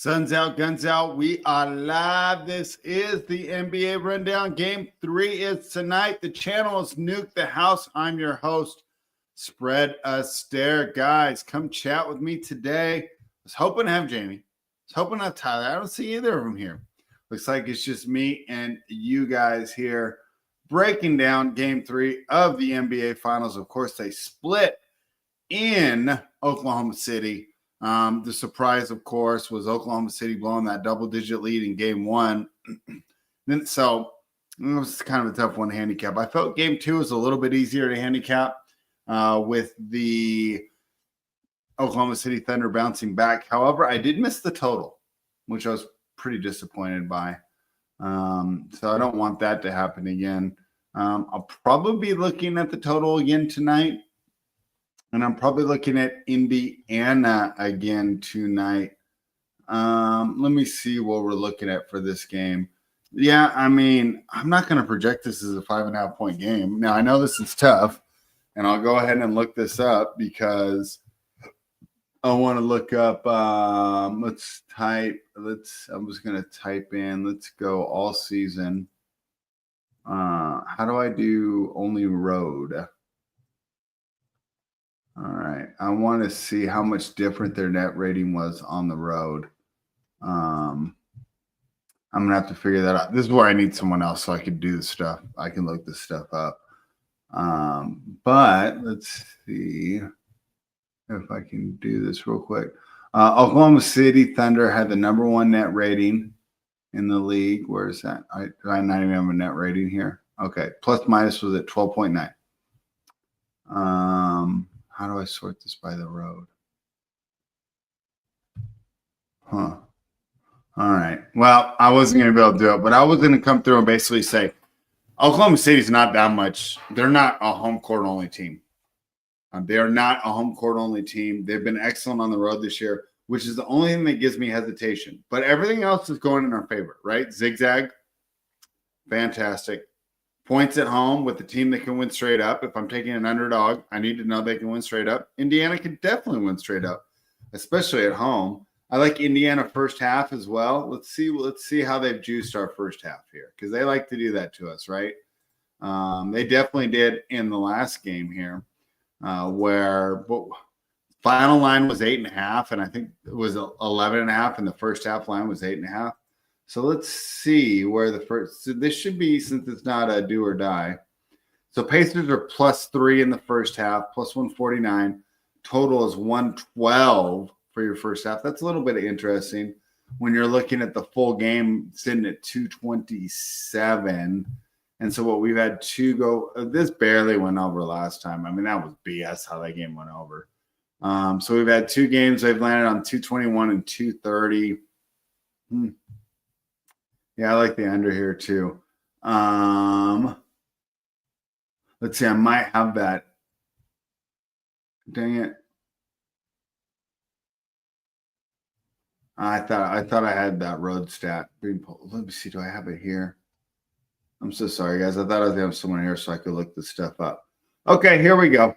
Sun's out, guns out. We are live. This is the NBA Rundown. Game 3 is tonight. The channel is Nuke the House. I'm your host, Spread Astaire. Guys, come chat with me today. I was hoping to have Jayme. I was hoping to have Tyler. I don't see either of them here. Looks like it's just me and you guys here breaking down Game 3 of the NBA Finals. Of course, they split in Oklahoma City. The surprise, of course, was Oklahoma City blowing that double-digit lead in Game 1. So it was kind of a tough one to handicap. I felt Game 2 was a little bit easier to handicap with the Oklahoma City Thunder bouncing back. However, I did miss the total, which I was pretty disappointed by. So I don't want that to happen again. I'll probably be looking at the total again tonight. And I'm probably looking at Indiana again tonight. Let me see what we're looking at for this game. Yeah, I mean, I'm not going to project this as a 5.5 point game. Now, I know this is tough, and I'll go ahead and look this up because I want to look up. I'm just going to type in, let's go all season. How do I do only road? All right. I want to see how much different their net rating was on the road. I'm going to have to figure that out. This is where I need someone else so I can do this stuff. I can look this stuff up. But let's see if I can do this real quick. Oklahoma City Thunder had the #1 net rating in the league. Where is that? Do I not even have a net rating here? Okay. Plus minus was at 12.9. How do I sort this by the road? All right. Well, I wasn't going to be able to do it, but I was going to come through and basically say Oklahoma City's not that much. They're not a home court only team. They are not a home court only team. They've been excellent on the road this year, which is the only thing that gives me hesitation. But everything else is going in our favor, right? Zigzag, fantastic. Points at home with the team that can win straight up. If I'm taking an underdog, I need to know they can win straight up. Indiana can definitely win straight up, especially at home. I like Indiana first half as well. Let's see how they've juiced our first half here because they like to do that to us, right? They definitely did in the last game here where final line was 8.5, and I think it was 11.5, and the first half line was 8.5. So let's see where the first. So this should be, since it's not a do or die. So Pacers are +3 in the first half, plus 149. Total is 112 for your first half. That's a little bit interesting when you're looking at the full game sitting at 227. And so what we've had two go. This barely went over last time. I mean, that was BS how that game went over. So we've had two games. They've landed on 221 and 230. Yeah, I like the under here too. Let's see. I might have that. Dang it. I thought I had that road stat. Let me see. Do I have it here? I'm so sorry, guys. I thought I was going to have someone here so I could look this stuff up. Okay, here we go.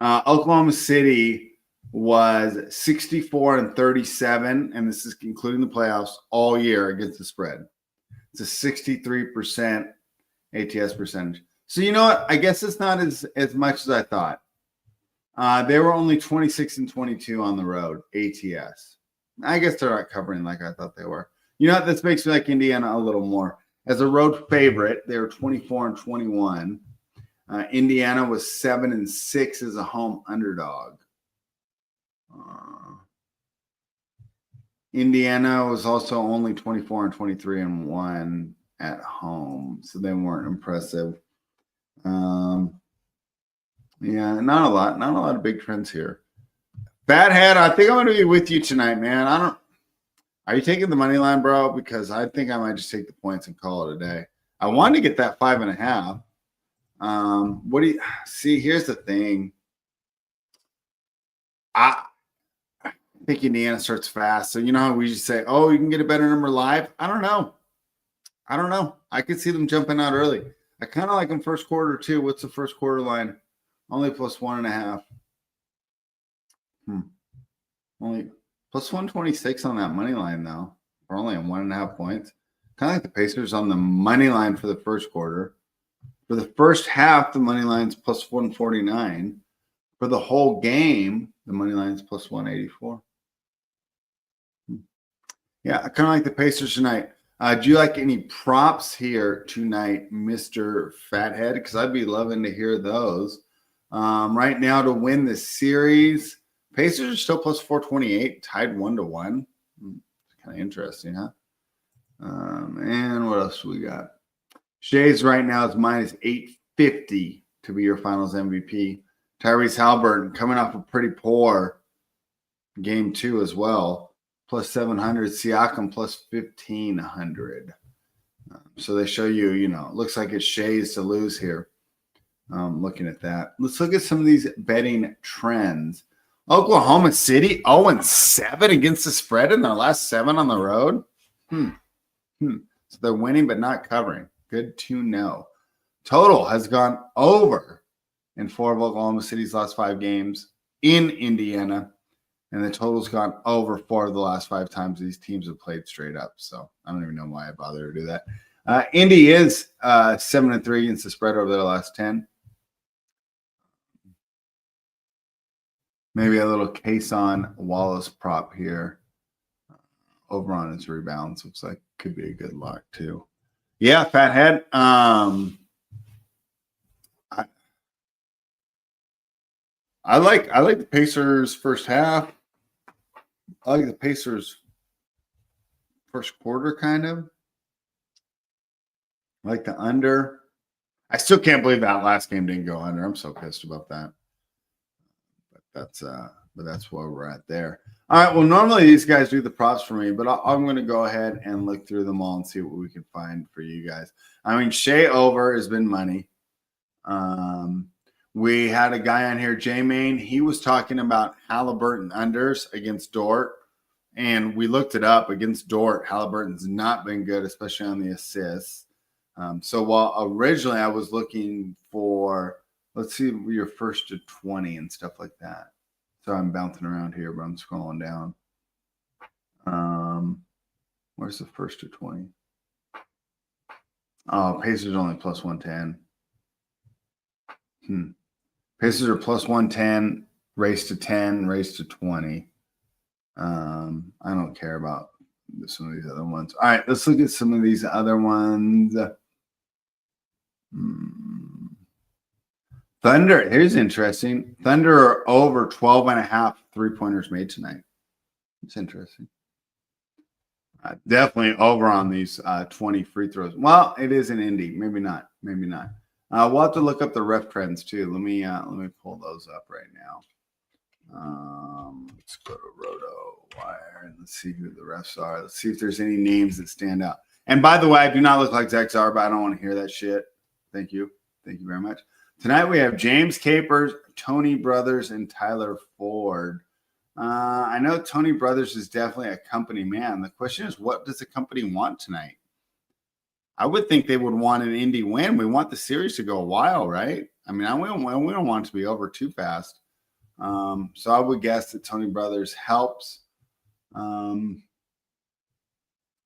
Oklahoma City was 64 and 37, and this is including the playoffs all year against the spread. It's a 63% ATS percentage. So you know what? I guess it's not as much as I thought. They were only 26 and 22 on the road ATS. I guess they're not covering like I thought they were. You know what? This makes me like Indiana a little more. As a road favorite, they were 24 and 21. Indiana was 7 and 6 as a home underdog. Indiana was also only 24 and 23 and 1 at home, so they weren't impressive. Yeah, not a lot of big trends here. Fathead, I think I'm going to be with you tonight, man. Are you taking the money line, bro? Because I think I might just take the points and call it a day. I wanted to get that 5.5. What do you see? Here's the thing. I think Indiana starts fast. So you know how we just say, oh, you can get a better number live? I don't know. I could see them jumping out early. I kind of like them first quarter too. What's the first quarter line? Only plus 1.5. Only Plus 126 on that money line, though. We're only at 1.5 points. Kind of like the Pacers on the money line for the first quarter. For the first half, the money line's plus 149. For the whole game, the money line's plus 184. Yeah, I kind of like the Pacers tonight. Do you like any props here tonight, Mr. Fathead? Because I'd be loving to hear those. Right now to win the series, Pacers are still plus 428, tied 1-1. Kind of interesting, huh? And what else do we got? Shay's right now is minus 850 to be your finals MVP. Tyrese Halliburton coming off a pretty poor game 2 as well. Plus 700. Siakam plus 1,500. So they show you, it looks like it's Shay's to lose here. Looking at that. Let's look at some of these betting trends. Oklahoma City 0-7 against the spread in their last 7 on the road. So they're winning but not covering. Good to know. Total has gone over in 4 of Oklahoma City's last 5 games in Indiana. And the total's gone over 4 of the last 5 times these teams have played straight up. So I don't even know why I bother to do that. Indy is 7-3 against the spread over their last 10. Maybe a little case on Wallace prop here. Over on his rebounds looks like could be a good lock too. Yeah, Fathead. I like the Pacers first half. I like the Pacers first quarter kind of. I like the under. I still can't believe that last game didn't go under. I'm so pissed about that. But that's where we're at there. All right. Well, normally these guys do the props for me, but I'm going to go ahead and look through them all and see what we can find for you guys. I mean, Shea over has been money. We had a guy on here, Jayme. He was talking about Halliburton unders against Dort, and we looked it up against Dort. Halliburton's not been good, especially on the assists. So while originally I was looking for, let's see, your first to 20 and stuff like that. So I'm bouncing around here, but I'm scrolling down. Where's the first to 20? Oh, Pacers only plus 110. Pacers are plus 110, race to 10, race to 20. I don't care about some of these other ones. All right, let's look at some of these other ones. Thunder, here's interesting. Thunder are over 12.5 3-pointers made tonight. It's interesting. Definitely over on these 20 free throws. Well, it is an Indy. Maybe not. Maybe not. We'll have to look up the ref trends too. Let me pull those up right now. Let's go to Roto Wire and let's see who the refs are. Let's see if there's any names that stand out. And by the way, I do not look like Zach Zarba. I don't want to hear that shit. Thank you. Thank you very much. Tonight we have James Capers, Tony Brothers, and Tyler Ford. I know Tony Brothers is definitely a company man. The question is, what does the company want tonight? I would think they would want an Indy win. We want the series to go a while, right? I mean, we don't want it to be over too fast. So I would guess that Tony Brothers helps. But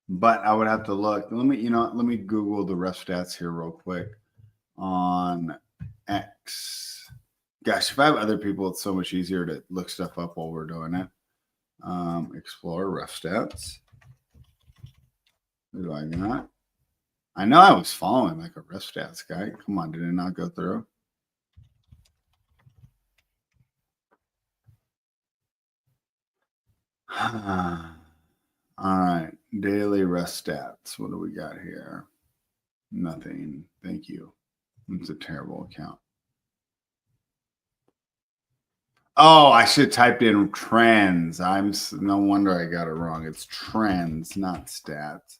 I would have to look. Let me Google the ref stats here real quick on X. Gosh, if I have other people, it's so much easier to look stuff up while we're doing it. Explore ref stats. Who do I got? I know I was following like a ref stats guy. Come on, did it not go through? All right, daily ref stats. What do we got here? Nothing. Thank you. It's a terrible account. Oh, I should have typed in trends. No wonder I got it wrong. It's trends, not stats.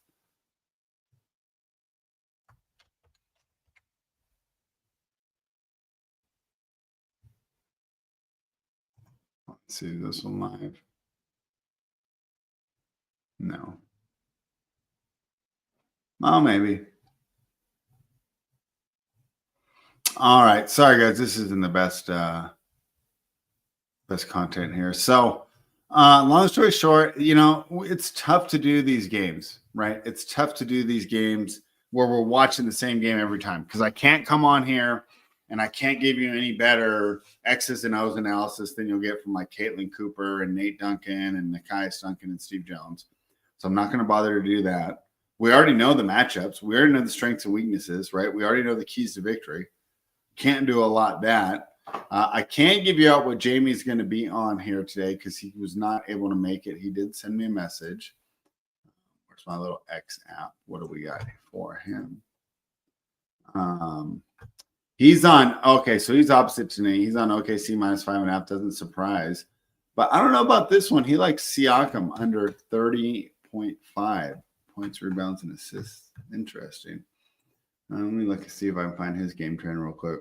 Let's see this one live. No. Oh, maybe. All right. Sorry, guys. This isn't the best content here. So Long story short, it's tough to do these games, right? It's tough to do these games where we're watching the same game every time because I can't come on here and I can't give you any better X's and O's analysis than you'll get from like Caitlin Cooper and Nate Duncan and Nekias Duncan and Steve Jones. So I'm not going to bother to do that. We already know the matchups. We already know the strengths and weaknesses, right? We already know the keys to victory. Can't do a lot that. I can't give you out what Jayme's going to be on here today because he was not able to make it. He did send me a message. Where's my little X app? What do we got for him? He's on, okay, so he's opposite to me. He's on OKC minus 5.5. Doesn't surprise. But I don't know about this one. He likes Siakam under 30.5 points, rebounds, and assists. Interesting. Let me look and see if I can find his game trend real quick.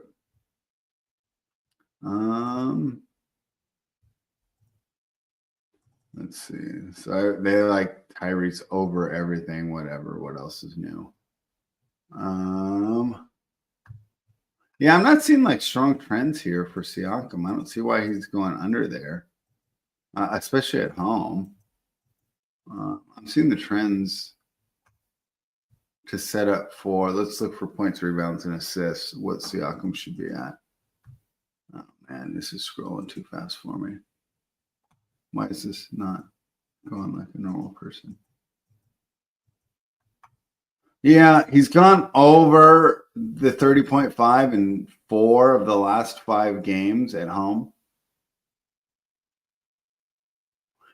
Let's see. So they like Tyrese over everything, whatever. What else is new? Yeah, I'm not seeing like strong trends here for Siakam. I don't see why he's going under there, especially at home. I'm seeing the trends to set up for, let's look for points, rebounds, and assists, what Siakam should be at. Oh, man, this is scrolling too fast for me. Why is this not going like a normal person? Yeah, he's gone over the 30.5 in 4 of the last 5 games at home.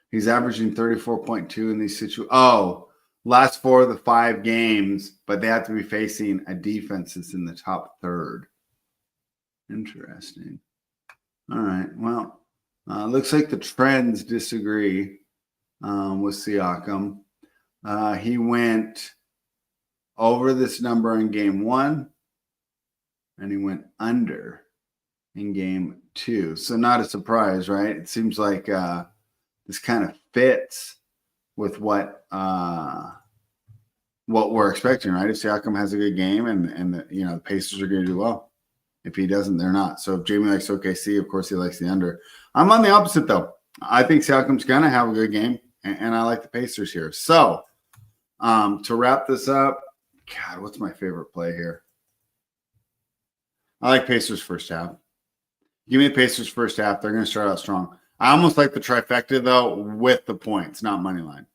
He's averaging 34.2 in these situations. Oh, last 4 of the 5 games, but they have to be facing a defense that's in the top third. Interesting. All right. Well, looks like the trends disagree with Siakam. He went over this number in game 1, and he went under in game 2. So not a surprise, right? It seems like this kind of fits with what we're expecting, right? If Siakam has a good game and the Pacers are going to do well. If he doesn't, they're not. So if Jayme likes OKC, of course he likes the under. I'm on the opposite, though. I think Siakam's going to have a good game, and I like the Pacers here. So to wrap this up, God, what's my favorite play here? I like Pacers first half. Give me the Pacers first half. They're going to start out strong. I almost like the trifecta, though, with the points, not money line.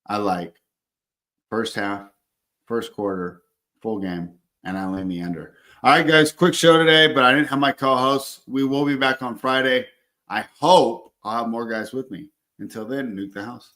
I like first half, first quarter, full game, and I lean the under. All right, guys, quick show today, but I didn't have my co-hosts. We will be back on Friday. I hope I'll have more guys with me. Until then, nuke the house.